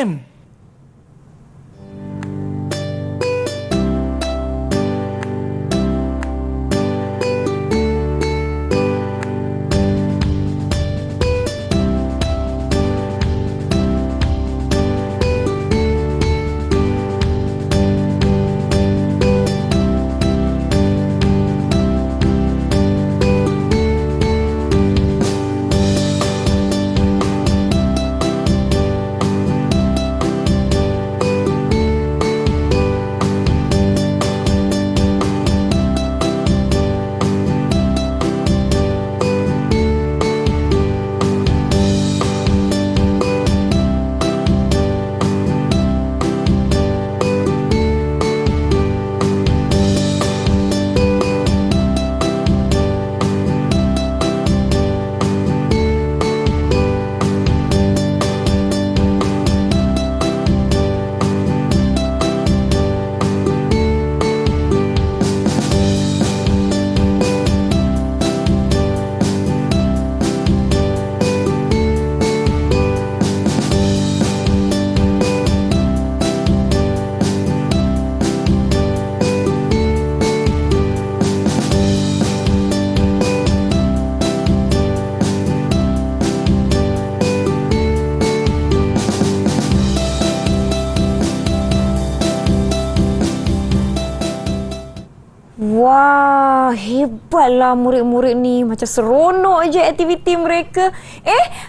KPM. Wah, hebatlah murid-murid ni. Macam seronok je aktiviti mereka.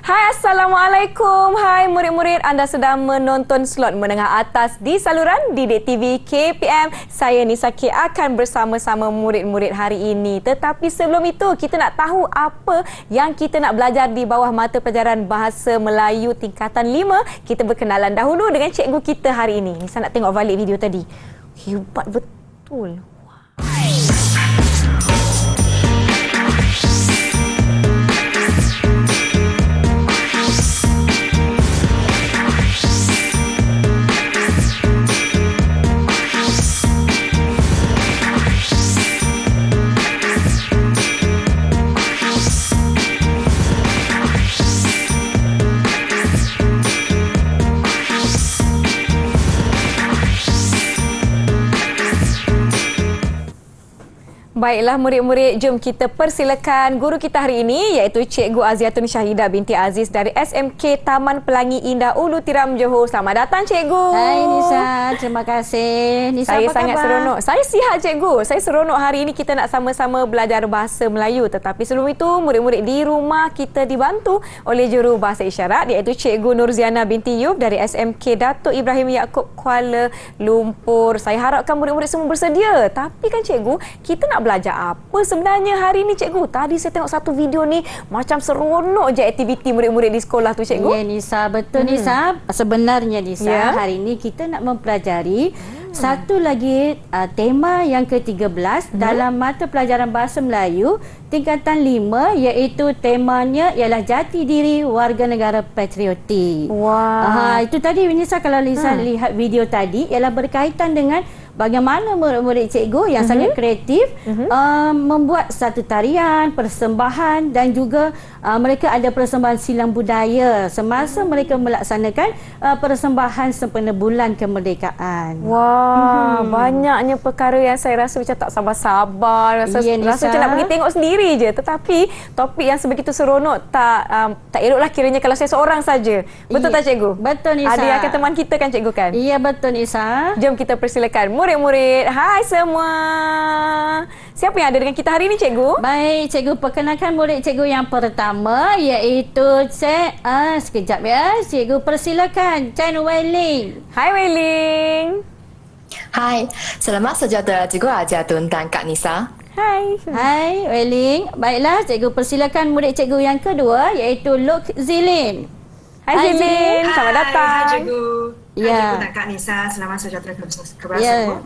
Hai Assalamualaikum. Hai murid-murid, anda sedang menonton slot menengah atas di saluran Didik TV KPM. Saya Nisa K akan bersama-sama murid-murid hari ini. Tetapi sebelum itu, kita nak tahu apa yang kita nak belajar di bawah mata pelajaran Bahasa Melayu tingkatan 5. Kita berkenalan dahulu dengan cikgu kita hari ini. Nisa nak tengok balik video tadi. Hebat betul. Baiklah murid-murid, jom kita persilakan guru kita hari ini iaitu Cikgu Aziatun Syahidah binti Aziz dari SMK Taman Pelangi Indah Ulu Tiram Johor. Selamat datang Cikgu. Hai Nisa, terima kasih. Nisa, saya apa sangat khabar? seronok. Saya sihat Cikgu. Saya seronok hari ini kita nak sama-sama belajar bahasa Melayu. Tetapi sebelum itu, murid-murid di rumah kita dibantu oleh juru bahasa isyarat iaitu Cikgu Nurziana binti Yub dari SMK Datuk Ibrahim Yaakob Kuala Lumpur. Saya harapkan murid-murid semua bersedia. Tapi kan Cikgu, kita nak belajar apa sebenarnya hari ni Cikgu? Tadi saya tengok satu video ni macam seronok je aktiviti murid-murid di sekolah tu Cikgu. Ya Nisa, betul Nisa. Sebenarnya Nisa, Ya. hari ini kita nak mempelajari satu lagi tema yang ke-13 dalam mata pelajaran Bahasa Melayu tingkatan 5, iaitu temanya ialah jati diri warga negara patriotik. Wah. Itu tadi Nisa, kalau Nisa lihat video tadi ialah berkaitan dengan bagaimana murid-murid cikgu yang sangat kreatif membuat satu tarian, persembahan dan juga mereka ada persembahan silang budaya semasa mereka melaksanakan persembahan sempena bulan kemerdekaan. Wah, banyaknya perkara yang saya rasa macam tak sabar-sabar. Rasa macam nak pergi tengok sendiri je. Tetapi topik yang sebegitu seronok tak eloklah kiranya kalau saya seorang saja. Betul tak Cikgu? Betul Nisa. Ada yang akan teman kita kan Cikgu kan? Iya betul Nisa. Jom kita persilakan murid-murid. Hai semua. Siapa yang ada dengan kita hari ini Cikgu? Baik, Cikgu perkenalkan murid Cikgu yang pertama iaitu sekejap ya. Cikgu persilakan Chen Weiling. Hai Weiling. Hai, selamat sejahtera Cikgu Aziatun dan Kak Nisa. Hai. Hai Weiling. Baiklah, Cikgu persilakan murid Cikgu yang kedua iaitu Luk Zilin. Hai Zilin, selamat datang. Hai Cikgu. Ya. Hai Cikgu dan Kak Nisa, selamat sejahtera kepada Ya. semua.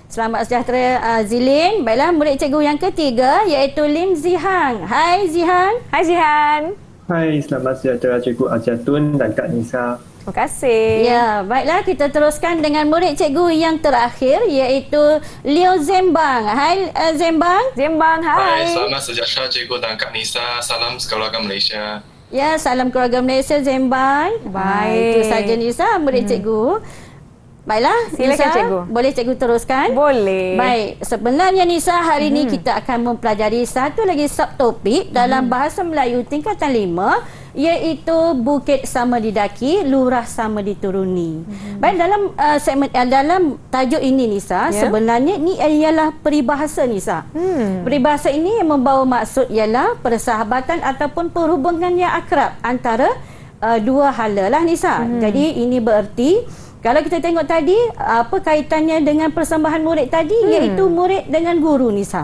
Selamat sejahtera Zilin. Baiklah, murid Cikgu yang ketiga iaitu Lim Zihang. Hai Zihang. Hai Zihan. Hai, selamat sejahtera Cikgu Aziatun dan Kak Nisa. Terima kasih. Ya, baiklah kita teruskan dengan murid Cikgu yang terakhir iaitu Leo Zembang. Hai Zembang. Zembang, hai. Hai, selamat sejahtera Cikgu dan Kak Nisa. Salam Sekolah Malaysia. Ya, salam keluarga Malaysia Zemban. Baik. Itu saja Nisa, murid cikgu. Baiklah, Silakan, Nisa, cikgu. boleh cikgu teruskan? Boleh. Baik, sebenarnya Nisa hari ini kita akan mempelajari satu lagi subtopik dalam bahasa Melayu tingkatan 5 iaitu bukit sama didaki, lurah sama dituruni. Baik, dalam segmen dalam tajuk ini Nisa, sebenarnya ini ialah peribahasa Nisa. Peribahasa ini yang membawa maksud ialah persahabatan ataupun perhubungan yang akrab antara dua hala lah Nisa. Jadi ini bererti kalau kita tengok tadi, apa kaitannya dengan persembahan murid tadi? Iaitu murid dengan guru Nisa.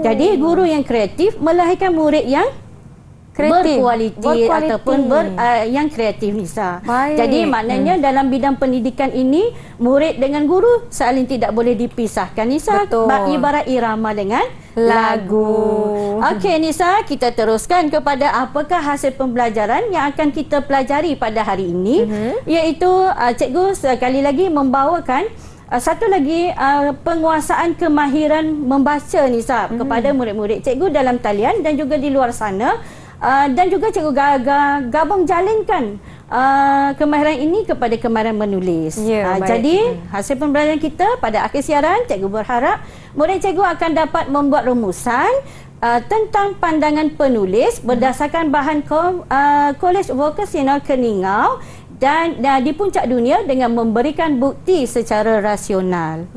Jadi guru yang kreatif melahirkan murid yang berkualiti ataupun yang kreatif Nisa. Baik. Jadi maknanya dalam bidang pendidikan ini, murid dengan guru saling tidak boleh dipisahkan Nisa. Betul. Ibarat irama dengan lagu. Okey Nisa, kita teruskan kepada apakah hasil pembelajaran yang akan kita pelajari pada hari ini. Iaitu cikgu sekali lagi membawakan satu lagi penguasaan kemahiran membaca Nisa kepada murid-murid cikgu dalam talian dan juga di luar sana. Dan juga cikgu gabung jalinkan kemahiran ini kepada kemahiran menulis. Jadi hasil pembelajaran kita pada akhir siaran, cikgu berharap murid cikgu akan dapat membuat rumusan tentang pandangan penulis berdasarkan bahan Kolej Vokasional Keningau dan di puncak dunia dengan memberikan bukti secara rasional.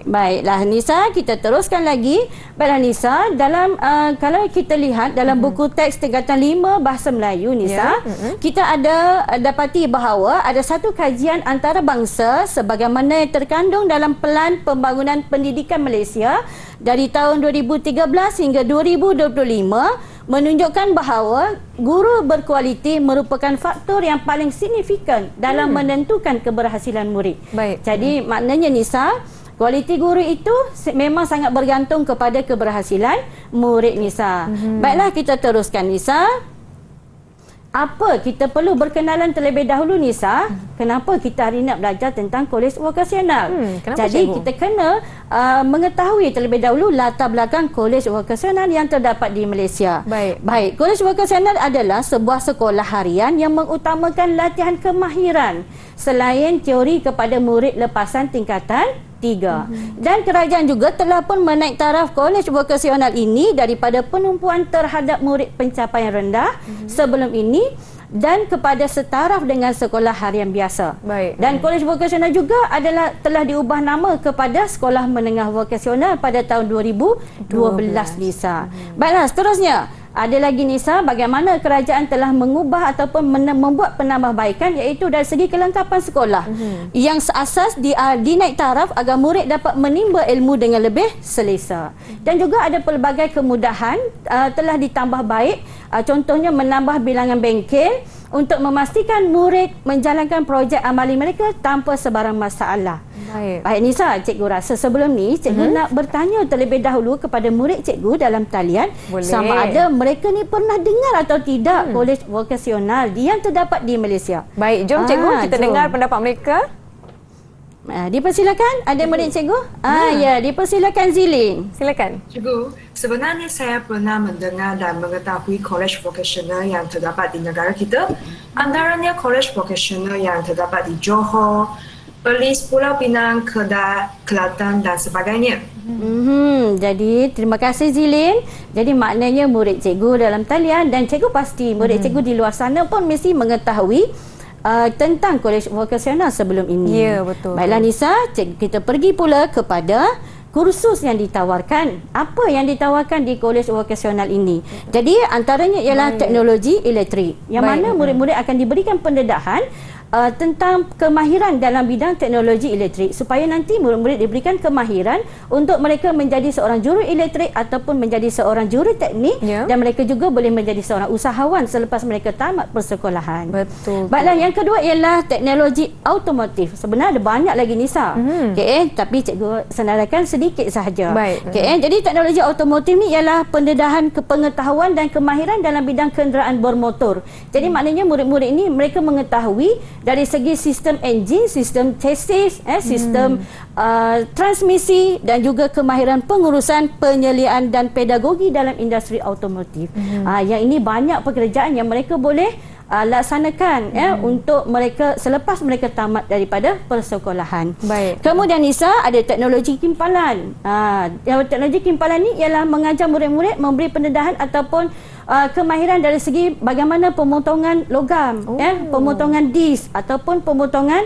Baiklah Nisa, kita teruskan lagi. Baiklah Nisa, dalam kalau kita lihat dalam buku teks tingkatan 5 bahasa Melayu Nisa, kita ada dapati bahawa ada satu kajian antarabangsa sebagaimana yang terkandung dalam Pelan Pembangunan Pendidikan Malaysia dari tahun 2013 hingga 2025 menunjukkan bahawa guru berkualiti merupakan faktor yang paling signifikan dalam menentukan keberhasilan murid. Jadi maknanya Nisa, kualiti guru itu memang sangat bergantung kepada keberhasilan murid Nisa. Baiklah, kita teruskan Nisa. Apa kita perlu berkenalan terlebih dahulu Nisa? Kenapa kita hari ini nak belajar tentang kolej vokasional? Jadi cikgu? Kita kena mengetahui terlebih dahulu latar belakang kolej vokasional yang terdapat di Malaysia. Baik, kolej vokasional adalah sebuah sekolah harian yang mengutamakan latihan kemahiran selain teori kepada murid lepasan tingkatan 3. Dan kerajaan juga telah pun menaik taraf kolej vokasional ini daripada penumpuan terhadap murid pencapaian rendah sebelum ini dan kepada setaraf dengan sekolah harian biasa. Dan kolej vokasional juga telah diubah nama kepada sekolah menengah vokasional pada tahun 2012 Nisa. Baiklah, seterusnya ada lagi Nisa, bagaimana kerajaan telah mengubah ataupun membuat penambahbaikan iaitu dari segi kelengkapan sekolah yang seasas dinaik taraf agar murid dapat menimba ilmu dengan lebih selesa. Dan juga ada pelbagai kemudahan telah ditambah baik, contohnya menambah bilangan bengkel untuk memastikan murid menjalankan projek amali mereka tanpa sebarang masalah. Baik Nisa, cikgu rasa sebelum ni cikgu nak bertanya terlebih dahulu kepada murid cikgu dalam talian. Sama ada mereka ni pernah dengar atau tidak kolej vokasional yang terdapat di Malaysia. Baik, jom cikgu kita dengar pendapat mereka. Dipersilakan, ada murid cikgu? Ya, dipersilakan Zilin. Silakan. Cikgu, sebenarnya saya pernah mendengar dan mengetahui kolej vokasional yang terdapat di negara kita. Antaranya kolej vokasional yang terdapat di Johor, Perlis, Pulau Pinang, Kedah, Kelantan dan sebagainya. Jadi terima kasih Zilin. Jadi maknanya murid cikgu dalam talian dan cikgu pasti murid cikgu di luar sana pun mesti mengetahui tentang kolej vokasional sebelum ini. Ya, betul. Baiklah Nisa, kita pergi pula kepada kursus yang ditawarkan. Apa yang ditawarkan di kolej vokasional ini? Jadi antaranya ialah teknologi elektrik yang mana murid-murid akan diberikan pendedahan tentang kemahiran dalam bidang teknologi elektrik supaya nanti murid-murid diberikan kemahiran untuk mereka menjadi seorang juru elektrik ataupun menjadi seorang juru teknik dan mereka juga boleh menjadi seorang usahawan selepas mereka tamat persekolahan. Baiklah, yang kedua ialah teknologi automotif. Sebenarnya ada banyak lagi Nisa. Tapi cikgu senaraikan sedikit sahaja. Jadi teknologi automotif ni ialah pendedahan pengetahuan dan kemahiran dalam bidang kenderaan bermotor. Jadi maknanya murid-murid ini mereka mengetahui dari segi sistem enjin, sistem chassis, sistem transmisi dan juga kemahiran pengurusan, penyeliaan dan pedagogi dalam industri automotif. Yang ini banyak pekerjaan yang mereka boleh laksanakan untuk mereka selepas mereka tamat daripada persekolahan. Baik. Kemudian Nisa, ada teknologi kimpalan. Teknologi kimpalan ni ialah mengajar murid-murid memberi pendedahan ataupun kemahiran dari segi bagaimana pemotongan logam, pemotongan disk ataupun pemotongan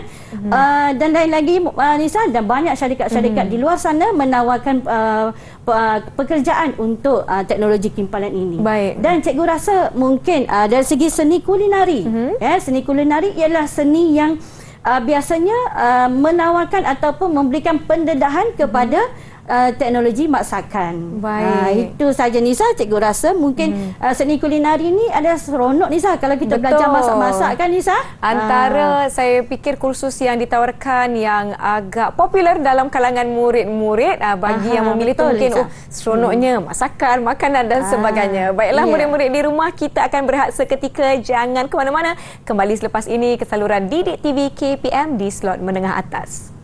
dan lain lagi Nisa, dan banyak syarikat-syarikat di luar sana menawarkan pekerjaan untuk teknologi kimpalan ini. Baik. Dan cikgu rasa mungkin dari segi seni kulinari, seni kulinari ialah seni yang biasanya menawarkan ataupun memberikan pendedahan kepada teknologi masakan. Baik. Itu saja Nisa, cikgu rasa mungkin seni kulinari ni ada seronok Nisa kalau kita belajar masak-masak kan Nisa? Antara saya fikir kursus yang ditawarkan yang agak popular dalam kalangan murid-murid bagi yang memilih tu betul, mungkin Liza. seronoknya masakan, makanan dan sebagainya. Baiklah murid-murid di rumah, kita akan berehat seketika, jangan ke mana-mana. Kembali selepas ini ke saluran Didik TV KPM di slot menengah atas.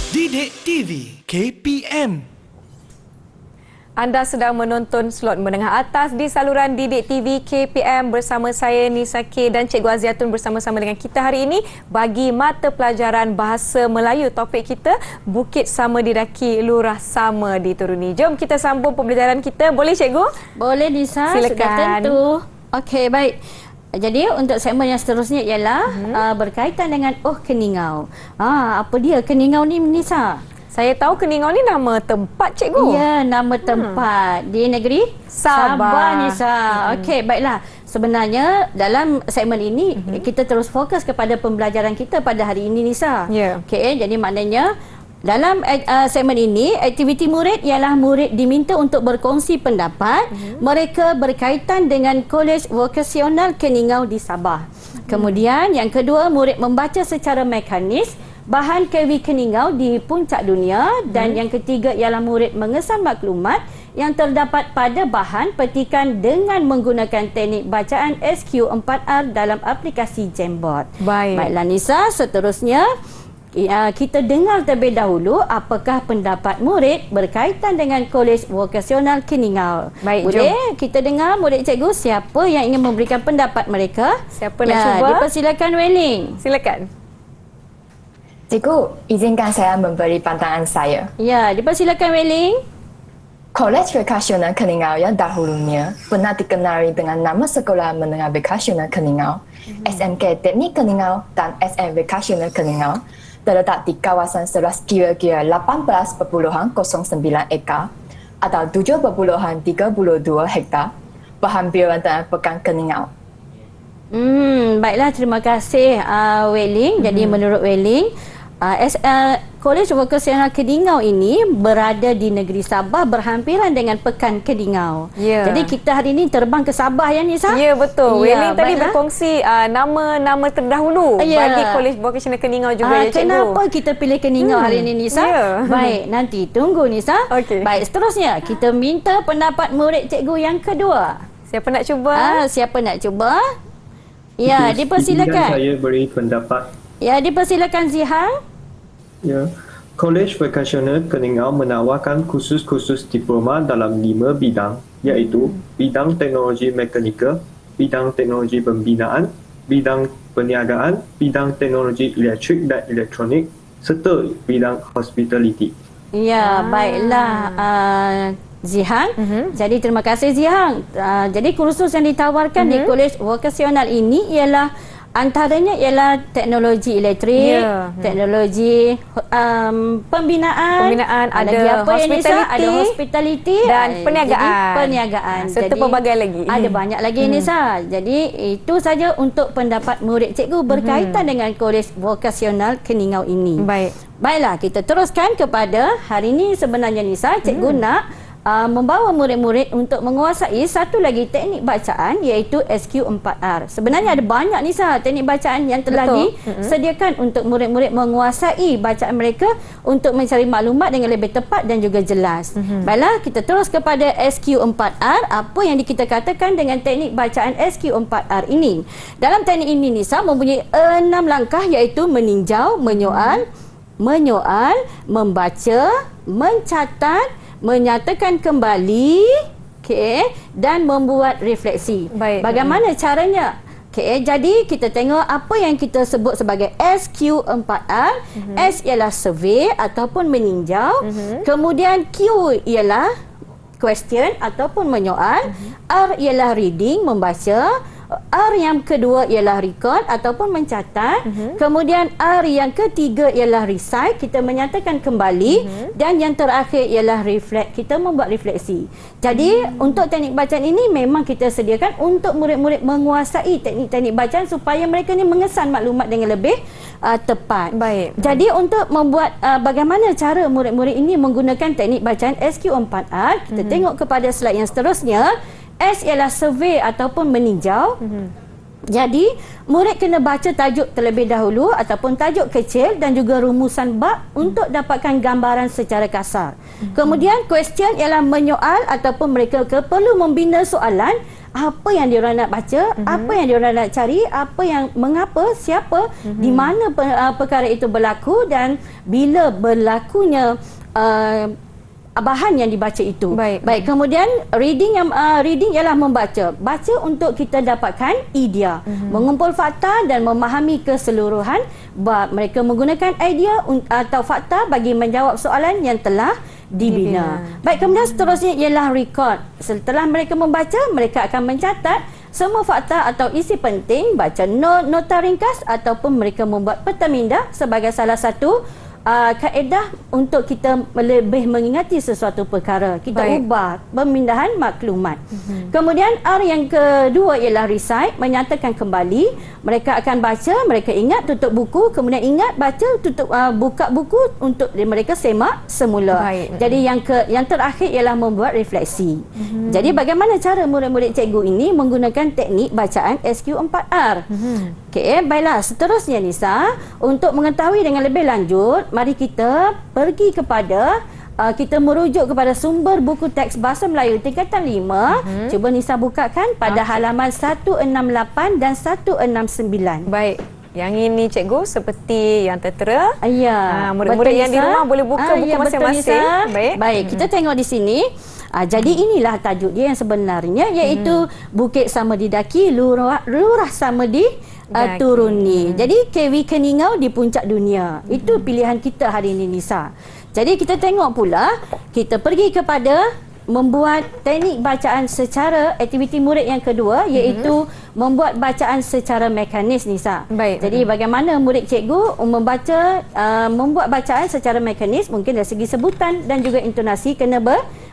Didik TV KPM. Anda sedang menonton slot menengah atas di saluran Didik TV KPM bersama saya Nisa K dan Cikgu Aziatun bersama-sama dengan kita hari ini bagi mata pelajaran Bahasa Melayu. Topik kita Bukit Sama Didaki, Lurah Sama Dituruni. Jom kita sambung pembelajaran kita. Boleh Cikgu? Boleh Nisa, Silakan. sudah tentu. Okey, baik. Jadi untuk segmen yang seterusnya ialah berkaitan dengan keningau. Apa dia keningau ni Nisa? Saya tahu Keningau ni nama tempat Cikgu. Ya, nama tempat di negeri Sabah. Nisa. Okey, baiklah. Sebenarnya dalam segmen ini kita terus fokus kepada pembelajaran kita pada hari ini Nisa. Ya. Okey, jadi maknanya dalam segmen ini, aktiviti murid ialah murid diminta untuk berkongsi pendapat mereka berkaitan dengan Kolej Vokasional Keningau di Sabah. Kemudian yang kedua, murid membaca secara mekanis bahan KV Keningau di puncak dunia dan yang ketiga ialah murid mengesan maklumat yang terdapat pada bahan petikan dengan menggunakan teknik bacaan SQ4R dalam aplikasi Jamboard. Baiklah Nisa, seterusnya kita dengar terlebih dahulu apakah pendapat murid berkaitan dengan Kolej Vokasional Keningau. Baik, boleh kita dengar murid cikgu siapa yang ingin memberikan pendapat mereka? Siapa nak cuba? Dipersilakan Weling. Silakan. Cikgu, izinkan saya memberi pandangan saya. Ya, dipersilakan Weling. Kolej Vokasional Keningau yang dahulunya pernah dikenali dengan nama Sekolah Menengah Vokasional Keningau, SMK Teknik Keningau dan SM Vokasional Keningau, terletak di kawasan seluas kira-kira 18.09 ekar atau 7.32 hektar berhampiran dengan Pekan Keningau. Baiklah, terima kasih Weling. Jadi menurut Weling, Kolej Vokasional Keningau ini berada di negeri Sabah berhampiran dengan Pekan Keningau. Ya. Jadi kita hari ini terbang ke Sabah ya Nisa? Ya, betul. Ya, Weling tadi baiklah. berkongsi nama-nama terdahulu bagi Kolej Vokasional Keningau juga ya Cikgu. Kenapa kita pilih Keningau hari ini Nisa? Ya. Baik, nanti tunggu Nisa. Okey. Baik, seterusnya kita minta pendapat murid cikgu yang kedua. Siapa nak cuba? Siapa nak cuba? Ya, Izinkan dipersilakan. saya beri pendapat. Ya, dipersilakan Zihang. Ya. Kolej Vokasional Keningau menawarkan kursus-kursus diploma dalam 5 bidang, iaitu bidang teknologi mekanikal, bidang teknologi pembinaan, bidang perniagaan, bidang teknologi elektrik dan elektronik, serta bidang hospitality. Ya, baiklah Zihang. Jadi terima kasih Zihang. Jadi kursus yang ditawarkan di Kolej Vokasional ini ialah Antaranya ialah teknologi elektrik, teknologi pembinaan, ada lagi apa yang Nisa? hospitality, Ada hospitality dan perniagaan. Jadi, perniagaan. Serta pelbagai lagi. Ada banyak lagi Nisa. Jadi itu saja untuk pendapat murid cikgu berkaitan dengan Kolej Vokasional Keningau ini. Baiklah, kita teruskan kepada hari ini sebenarnya Nisa, cikgu nak membawa murid-murid untuk menguasai satu lagi teknik bacaan iaitu SQ4R. Sebenarnya ada banyak Nisa teknik bacaan yang telah disediakan untuk murid-murid menguasai bacaan mereka untuk mencari maklumat dengan lebih tepat dan juga jelas. Baiklah, kita terus kepada SQ4R. Apa yang kita katakan dengan teknik bacaan SQ4R ini? Dalam teknik ini Nisa mempunyai 6 langkah iaitu meninjau, menyoal, membaca, mencatat, menyatakan kembali, dan membuat refleksi. Bagaimana caranya? Jadi kita tengok apa yang kita sebut sebagai SQ4R. S ialah survey ataupun meninjau. Kemudian Q ialah question ataupun menyoal. R ialah reading, membaca. R yang kedua ialah record ataupun mencatat. Kemudian R yang ketiga ialah recite, kita menyatakan kembali. Dan yang terakhir ialah reflect, kita membuat refleksi. Jadi untuk teknik bacaan ini memang kita sediakan untuk murid-murid menguasai teknik-teknik bacaan supaya mereka ni mengesan maklumat dengan lebih tepat. Jadi untuk membuat bagaimana cara murid-murid ini menggunakan teknik bacaan SQ4R, kita tengok kepada slide yang seterusnya. S ialah survey ataupun meninjau. Jadi, murid kena baca tajuk terlebih dahulu ataupun tajuk kecil dan juga rumusan bab untuk dapatkan gambaran secara kasar. Kemudian, question ialah menyoal ataupun mereka perlu membina soalan. Apa yang diorang nak baca, apa yang diorang nak cari, apa yang, mengapa, siapa, di mana perkara itu berlaku dan bila berlakunya bahan yang dibaca itu. Baik. Kemudian reading ialah membaca. Baca untuk kita dapatkan idea, mengumpul fakta dan memahami keseluruhan bab. Mereka menggunakan idea atau fakta bagi menjawab soalan yang telah dibina. Baik, kemudian seterusnya ialah record. Setelah mereka membaca, mereka akan mencatat semua fakta atau isi penting, baca nota ringkas ataupun mereka membuat peta minda sebagai salah satu kaedah untuk kita lebih mengingati sesuatu perkara. Kita ubah pemindahan maklumat. Kemudian R yang kedua ialah recite, menyatakan kembali. Mereka akan baca, mereka ingat, tutup buku, kemudian ingat, baca, tutup, buka buku untuk mereka semak semula. Jadi yang terakhir ialah membuat refleksi. Jadi bagaimana cara murid-murid cikgu ini menggunakan teknik bacaan SQ4R? Baiklah, seterusnya Nisa, untuk mengetahui dengan lebih lanjut, mari kita pergi kepada kita merujuk kepada sumber buku teks Bahasa Melayu tingkatan 5. Cuba Nisa bukakan pada halaman 168 dan 169. Baik. Yang ini cikgu seperti yang tertera. Murid-murid yang di Nisa. rumah boleh buka buku masing-masing. Baik, kita tengok di sini. Jadi inilah tajuk dia yang sebenarnya, iaitu Bukit sama didaki, lurah sama turuni. Jadi KV Keningau di puncak dunia. Itu pilihan kita hari ini Nisa. Jadi kita tengok pula, kita pergi kepada membuat teknik bacaan secara aktiviti murid yang kedua, iaitu membuat bacaan secara mekanis Nisa. Jadi bagaimana murid cikgu membuat bacaan secara mekanis, mungkin dari segi sebutan dan juga intonasi kena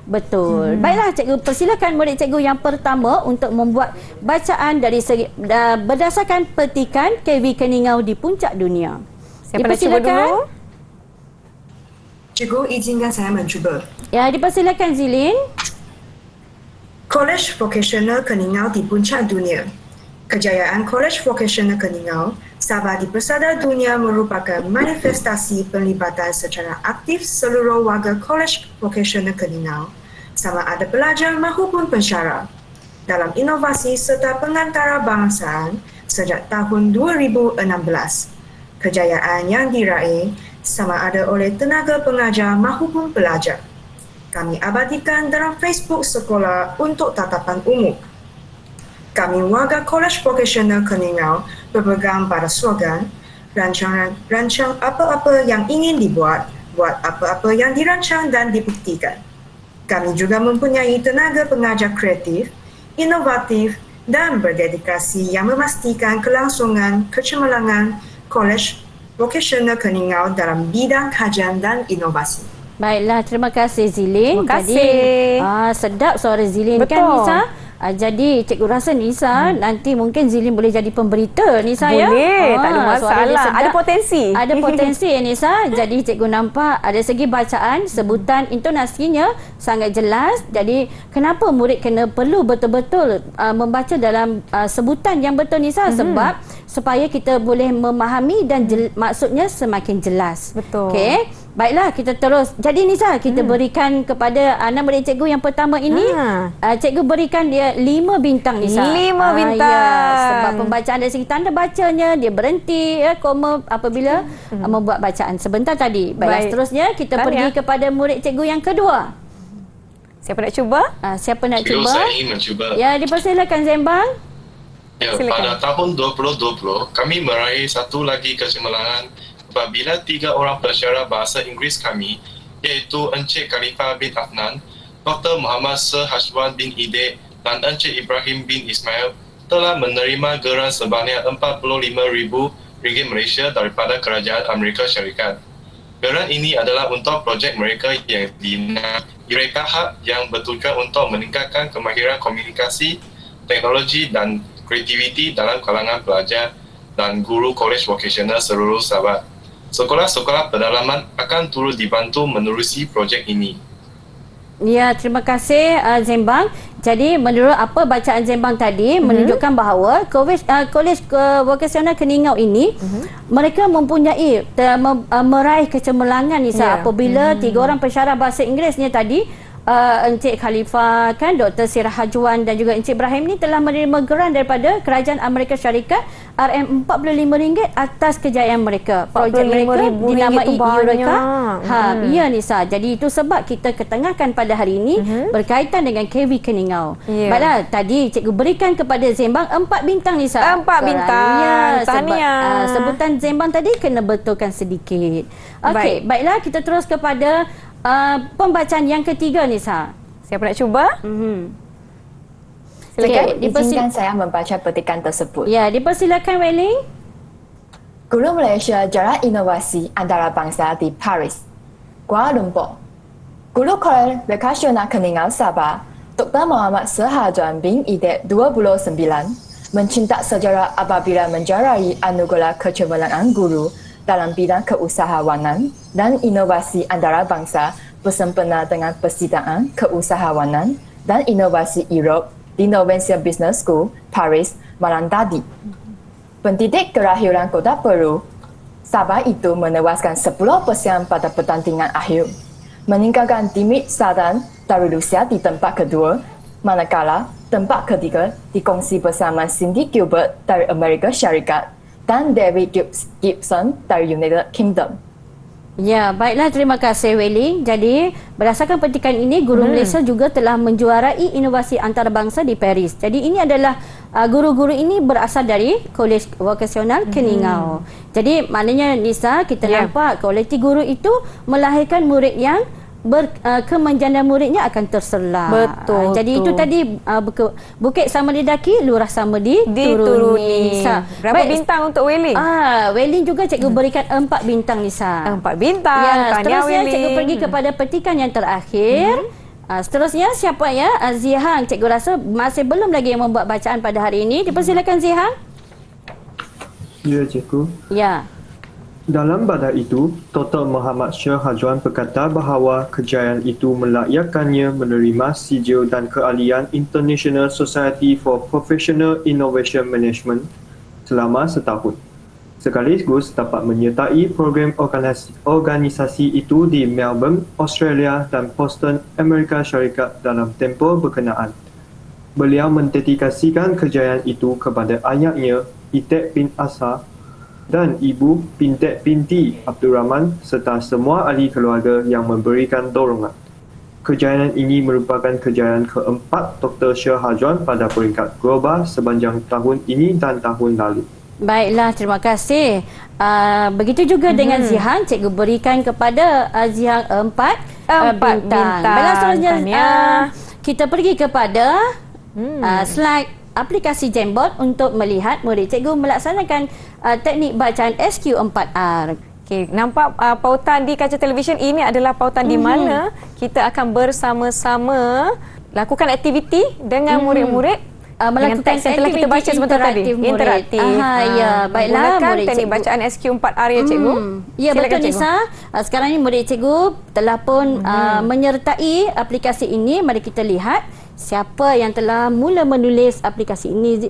betul. Baiklah cikgu, persilakan murid cikgu yang pertama untuk membuat bacaan dari segi berdasarkan petikan KV Keningau di puncak dunia. Siapa nak cuba dulu? Cikgu, izinkan saya mencuba. Ya, dipersilakan Zilin. Kolej Vokasional Keningau di puncak dunia. Kejayaan Kolej Vokasional Keningau Sabah di Persada Dunia merupakan manifestasi penglibatan secara aktif seluruh warga Kolej Vokasional Keningau, sama ada pelajar maupun pensyarah, dalam inovasi serta pengantarabangsaan sejak tahun 2016. Kejayaan yang diraih sama ada oleh tenaga pengajar maupun pelajar. Kami abadikan dalam Facebook sekolah untuk tatapan umum. Kami warga Kolej Vokasional Keningau berpegang pada slogan, rancang apa-apa yang ingin dibuat, buat apa-apa yang dirancang dan dibuktikan. Kami juga mempunyai tenaga pengajar kreatif, inovatif dan berdedikasi yang memastikan kelangsungan kecemerlangan Kolej Vokasional Keningau dalam bidang kajian dan inovasi. Baiklah, terima kasih Zilin. Terima kasih. Jadi, sedap suara Zilin kan Betul. Nisa? Jadi cikgu rasa Nisa nanti mungkin Zilin boleh jadi pemberita Nisa ya. Boleh, tak ada suara dia masalah. sedap. Ada potensi. Ada potensi ya Nisa. Jadi cikgu nampak ada segi bacaan, sebutan intonasinya sangat jelas. Jadi kenapa murid kena perlu betul-betul membaca dalam sebutan yang betul Nisa? Sebab supaya kita boleh memahami dan maksudnya semakin jelas. Betul. Okey. Baiklah, kita terus. Jadi Nisa, kita berikan kepada anak murid cikgu yang pertama ini, cikgu berikan dia 5 bintang Nisa. 5 bintang. Ya, sebab pembacaan dari segi tanda bacanya, dia berhenti koma apabila membuat bacaan sebentar tadi. Baiklah, Baik. seterusnya kita Tahniah. pergi kepada murid cikgu yang kedua. Siapa nak cuba? Siapa nak Cikgu, cuba? saya ingin mencuba. Ya, dipersilakan Zembang. Ya, silakan. pada tahun 2020, kami meraih satu lagi kecemerlangan apabila 3 orang pensyarah bahasa Inggeris kami, iaitu Encik Khalifah bin Afnan, Dr. Muhammad Sir Hashwan bin Ide dan Encik Ibrahim bin Ismail telah menerima geran sebanyak RM45,000 Malaysia daripada Kerajaan Amerika Syarikat. Geran ini adalah untuk projek mereka yang dibina Eureka Hub yang bertujuan untuk meningkatkan kemahiran komunikasi, teknologi dan kreativiti dalam kalangan pelajar dan guru kolej vokasional seluruh Sabah. Sekolah-sekolah pedalaman akan turut dibantu menerusi projek ini. Ya, terima kasih Zembang. Jadi menurut apa bacaan Zembang tadi menunjukkan bahawa Kolej Vokasional Keningau ini mereka mempunyai meraih kecemerlangan Nisa apabila 3 orang pensyarah bahasa Inggerisnya tadi Encik Khalifah kan, Dr. Sirah Hajwan dan juga Encik Ibrahim ni telah menerima geran daripada Kerajaan Amerika Syarikat RM45 atas kejayaan mereka. Projek mereka dinamai Eureka. Ya Nisa. Jadi itu sebab kita ketengahkan pada hari ini berkaitan dengan KV Keningau. Baiklah, tadi cikgu berikan kepada Zembang 4 bintang Nisa. 4 bintang. Tahniah. Sebutan Zembang tadi kena betulkan sedikit. Okey, baiklah kita terus kepada pembacaan yang ketiga Nisa. Siapa nak cuba? Silakan. Izinkan saya membaca petikan tersebut. Ya, dipersilakan Weling. Guru Malaysia Jalan Inovasi Antarabangsa di Paris, Kuala Lumpur. Guru Kolej Vokasional Keningau Sabah, Dr. Muhammad Sir Hashwan bin Ide 29, mencinta sejarah apabila menjalani anugerah kecemerlangan guru dalam bidang keusahawanan dan inovasi antarabangsa bersempena dengan Persidaan Keusahawanan dan Inovasi Europe di Innovation Business School, Paris, malam tadi. Pendidik kelahiran Kota Peru, Sabah itu menewaskan 10% pada pertandingan akhir, meninggalkan Dimit Sadan dari Rusia di tempat kedua, manakala tempat ketiga dikongsi bersama Cindy Gilbert dari Amerika Syarikat dan David Gibson dari United Kingdom. Ya, baiklah, terima kasih Weling. Jadi, berdasarkan petikan ini, Guru Malaysia juga telah menjuarai inovasi antarabangsa di Paris. Jadi, ini adalah guru-guru ini berasal dari Kolej Vokasional Keningau. Jadi, maknanya Nisa, kita nampak kualiti guru itu melahirkan murid yang kemenjana muridnya akan terselar. Betul. Jadi itu tadi bukit sama didaki, lurah sama dituruni. Berapa bintang untuk Weling? Weling juga cikgu berikan 4 bintang Nisa. 4 bintang. Ya, Tahniah seterusnya Weling. cikgu pergi kepada petikan yang terakhir. Seterusnya siapa ya? Zihang. Cikgu rasa masih belum lagi yang membuat bacaan pada hari ini. Dipersilakan Zihang. Ya, cikgu. Ya. Dalam badai itu, Dr. Muhammad Sir Hashwan berkata bahawa kejayaan itu melayakkannya menerima sijil dan keahlian International Society for Professional Innovation Management selama setahun. Sekaligus dapat menyertai program organisasi itu di Melbourne, Australia dan Boston, Amerika Syarikat dalam tempoh berkenaan. Beliau mendedikasikan kejayaan itu kepada ayahnya, Itek bin Asa, dan ibu Pintek binti Abdul Rahman serta semua ahli keluarga yang memberikan dorongan. Kejayaan ini merupakan kejayaan keempat Dr. Sir Hashwan pada peringkat global sepanjang tahun ini dan tahun lalu. Baiklah, terima kasih. Begitu juga dengan Zihang, cikgu berikan kepada Zihang 4 bintang. Baiklah, seterusnya kita pergi kepada slide aplikasi Jamboard untuk melihat murid cikgu melaksanakan teknik bacaan SQ4R. Okey, nampak pautan di kaca televisyen ini adalah pautan di mana kita akan bersama-sama lakukan aktiviti dengan murid-murid Melakukan teks yang telah kita baca sebentar tadi. Interaktif. Ya, baiklah. Menggunakan teknik bacaan SQ4R ya cikgu. Ya, Silakan, betul cikgu. Nisa. Sekarang ni murid cikgu telah pun menyertai aplikasi ini. Mari kita lihat siapa yang telah mula menulis aplikasi ini.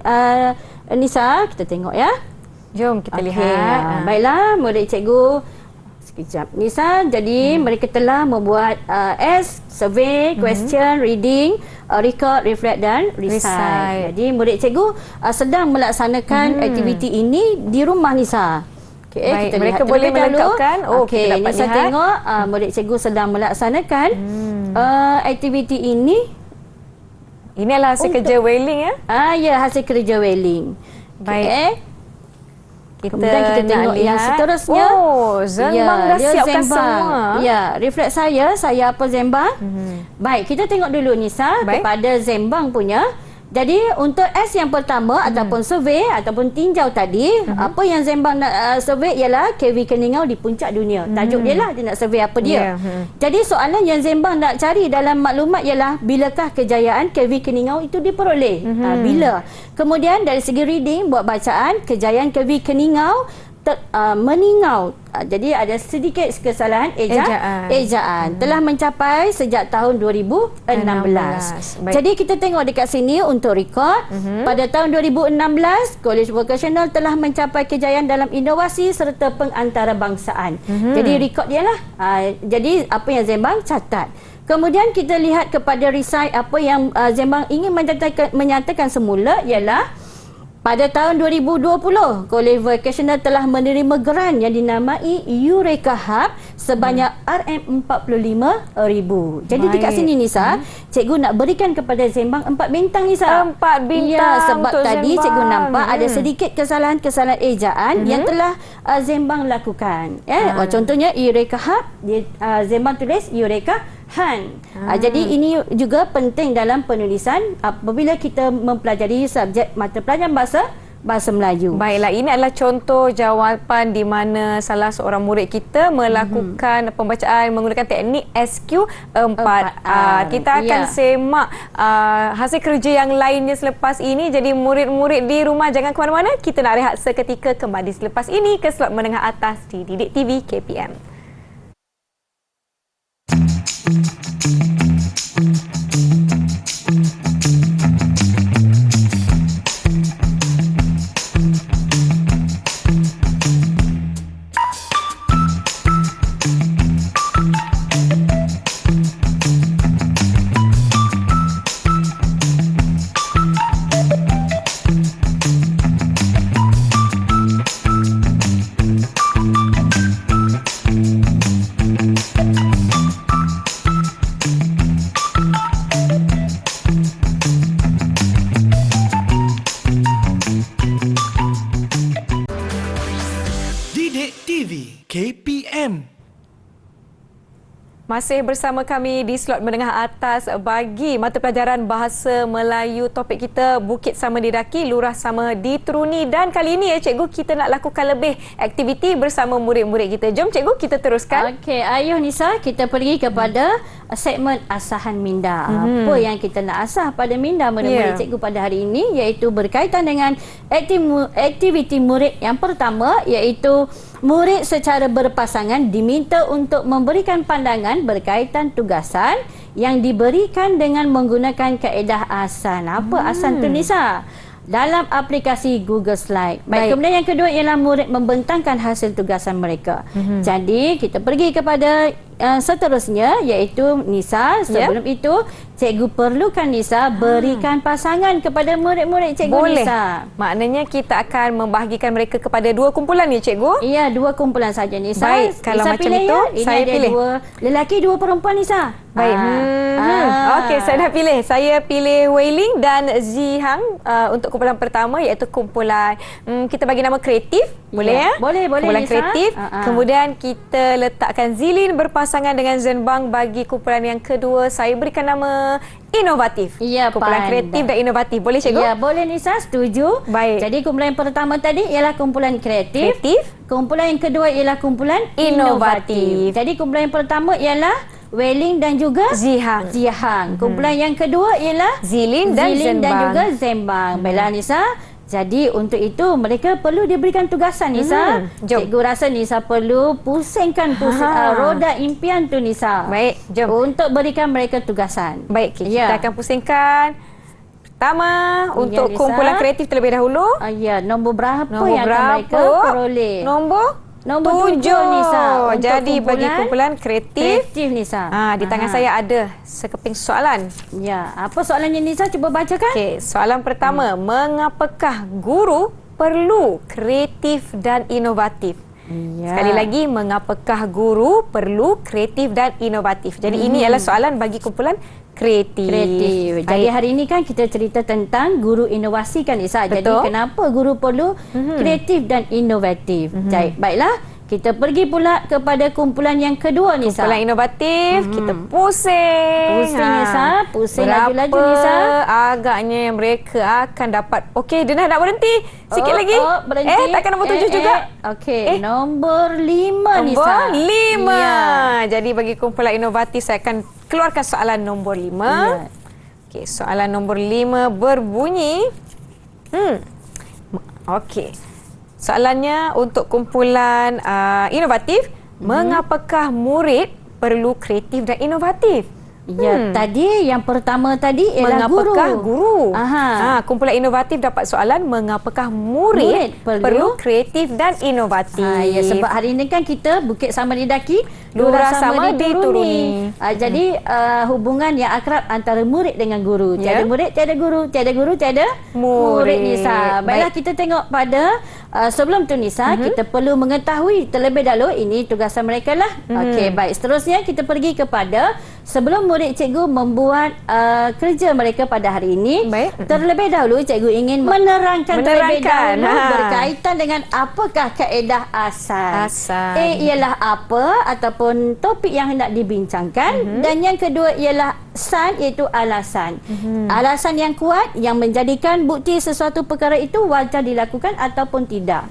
Nisa, kita tengok ya. Jom kita lihat. Baiklah, murid cikgu. Sekejap. Nisa, jadi mereka telah membuat survey, question, reading, record, reflect dan recite. Jadi murid cikgu sedang melaksanakan aktiviti ini di rumah Nisa. Okay, baik, kita mereka lihat boleh terlebih dahulu. melengkapkan. Okey, kita dapat Nisa lihat. tengok murid cikgu sedang melaksanakan aktiviti ini. Ini adalah hasil kerja Wailing ya. Ya, hasil kerja Wailing. Baik. Okay. Kemudian kita nak tengok yang lihat. seterusnya. Oh, Zembang dah dia siapkan Zembang. semua. Ya, reflect saya apa Zembang. Baik, kita tengok dulu Nisa kepada Zembang punya. Jadi untuk S yang pertama ataupun survey ataupun tinjau tadi, apa yang Zembang nak survey ialah KV Keningau di puncak dunia. Tajuk dia lah, dia nak survey apa dia. Jadi soalan yang Zembang nak cari dalam maklumat ialah bilakah kejayaan KV Keningau itu diperoleh? Bila? Kemudian dari segi reading, buat bacaan, kejayaan KV Keningau meningau. Jadi ada sedikit kesalahan ejaan. Telah mencapai sejak tahun 2016. Jadi kita tengok dekat sini untuk rekod. Pada tahun 2016, College Vocational telah mencapai kejayaan dalam inovasi serta pengantarabangsaaan. Jadi rekod dia lah. Jadi apa yang Zembang catat. Kemudian kita lihat kepada recite, apa yang Zembang ingin menyatakan semula ialah pada tahun 2020, College Vocational telah menerima geran yang dinamai Eureka Hub sebanyak RM45,000. Jadi dekat sini Nisa, cikgu nak berikan kepada Zembang 4 bintang Nisa. 4 bintang. Ya, sebab untuk tadi Zembang. cikgu nampak ada sedikit kesalahan-kesalahan ejaan yang telah Zembang lakukan. Contohnya Eureka Hub, Zembang tulis Eureka Han. Jadi ini juga penting dalam penulisan apabila kita mempelajari subjek mata pelajaran bahasa Melayu. Baiklah, ini adalah contoh jawapan di mana salah seorang murid kita melakukan pembacaan menggunakan teknik SQ4R. Kita akan semak hasil kerja yang lainnya selepas ini. Jadi murid-murid di rumah jangan ke mana-mana. Kita nak rehat seketika, kembali selepas ini ke slot menengah atas di Didik TV KPM. Didik TV KPM. Masih bersama kami di slot menengah atas bagi mata pelajaran Bahasa Melayu. Topik kita Bukit Sama Didaki, Lurah Sama Dituruni. Dan kali ini cikgu kita nak lakukan lebih aktiviti bersama murid-murid kita. Jom cikgu kita teruskan. Okey, ayuh Nisa, kita pergi kepada segmen asahan minda. Apa yang kita nak asah pada minda murid-murid cikgu pada hari ini iaitu berkaitan dengan aktiviti murid yang pertama iaitu murid secara berpasangan diminta untuk memberikan pandangan berkaitan tugasan yang diberikan dengan menggunakan kaedah asan. Apa asan tu Nisa? Dalam aplikasi Google Slide. Baik. Kemudian yang kedua ialah murid membentangkan hasil tugasan mereka. Jadi kita pergi kepada seterusnya iaitu Nisa, sebelum itu cikgu perlukan Nisa berikan pasangan kepada murid-murid cikgu. Boleh. Nisa. Maknanya kita akan membahagikan mereka kepada 2 kumpulan ya cikgu? Ya, 2 kumpulan saja Nisa. Baik, kalau Nisa macam pilih itu, Ini saya ada pilih. 2 lelaki, 2 perempuan Nisa. Baik. Okey, saya dah pilih. Saya pilih Wei Ling dan Zihang untuk kumpulan pertama iaitu kumpulan kita bagi nama kreatif. Boleh ya? Boleh, Kumpulan Nisa. kreatif. Kemudian kita letakkan Zilin berpasangan dengan Zenbang bagi kumpulan yang kedua. Saya berikan nama inovatif. Ya, kumpulan pandai. kreatif dan inovatif. Boleh cikgu? Ya, boleh Nisa, setuju. Baik. Jadi kumpulan yang pertama tadi ialah kumpulan kreatif. Kumpulan yang kedua ialah kumpulan Inovatif. Jadi kumpulan yang pertama ialah Weling dan juga Zihang. Kumpulan yang kedua ialah Zilin dan Zilin Zenbang. dan juga Zembang. Baiklah Nisa. Jadi untuk itu mereka perlu diberikan tugasan Nisa. Jom. Cikgu rasa Nisa perlu pusingkan roda impian tu Nisa. Baik, jom. Untuk berikan mereka tugasan. Baik, kita Ya. akan pusingkan. Pertama, untuk Nisa. kumpulan kreatif terlebih dahulu. Ya, nombor berapa Nombor yang akan mereka berapa? peroleh? Nombor 7 Nisa. Untuk Jadi bagi kumpulan kreatif, Nisa. di tangan saya ada sekeping soalan. Ya, apa soalannya Nisa? Cuba bacakan. Okey, soalan pertama, mengapakah guru perlu kreatif dan inovatif? Ya. Sekali lagi, mengapakah guru perlu kreatif dan inovatif? Jadi ini adalah soalan bagi kumpulan kreatif. Kreatif. Jadi hari ini kan kita cerita tentang guru inovasi kan Isa. Jadi Betul. kenapa guru perlu kreatif dan inovatif? Baiklah, kita pergi pula kepada kumpulan yang kedua Nisa. Kumpulan inovatif, kita pusing. Pusing Nisa, pusing Berapa laju-laju Nisa. agaknya mereka akan dapat. Okey, Denah nak berhenti. Sikit lagi. Berhenti. Takkan nombor 7 juga. Okey, nombor 5 Nisa. Nombor 5. Ya. Jadi bagi kumpulan inovatif saya akan keluarkan soalan nombor 5. Ya. Okey, soalan nombor 5 berbunyi. Okey. Soalannya untuk kumpulan inovatif, mengapakah murid perlu kreatif dan inovatif? Ya, tadi yang pertama tadi ialah mengapakah guru? Kumpulan inovatif dapat soalan mengapakah murid perlu kreatif dan inovatif. Ya, sebab hari ini kan kita Bukit Sama Didaki, Lurah Sama dituruni. Jadi hubungan yang akrab antara murid dengan guru. Tiada murid, tiada guru. Tiada guru, tiada murid Nisa. Baiklah, kita tengok pada sebelum tu Nisa, kita perlu mengetahui terlebih dahulu ini tugasan mereka lah. Okey, baik. Seterusnya kita pergi kepada sebelum murid cikgu membuat kerja mereka pada hari ini. Terlebih dahulu cikgu ingin menerangkan terlebih dahulu berkaitan dengan apakah kaedah asas. A ialah apa ataupun topik yang hendak dibincangkan, dan yang kedua ialah san, iaitu alasan. Alasan yang kuat yang menjadikan bukti sesuatu perkara itu wajar dilakukan ataupun tidak.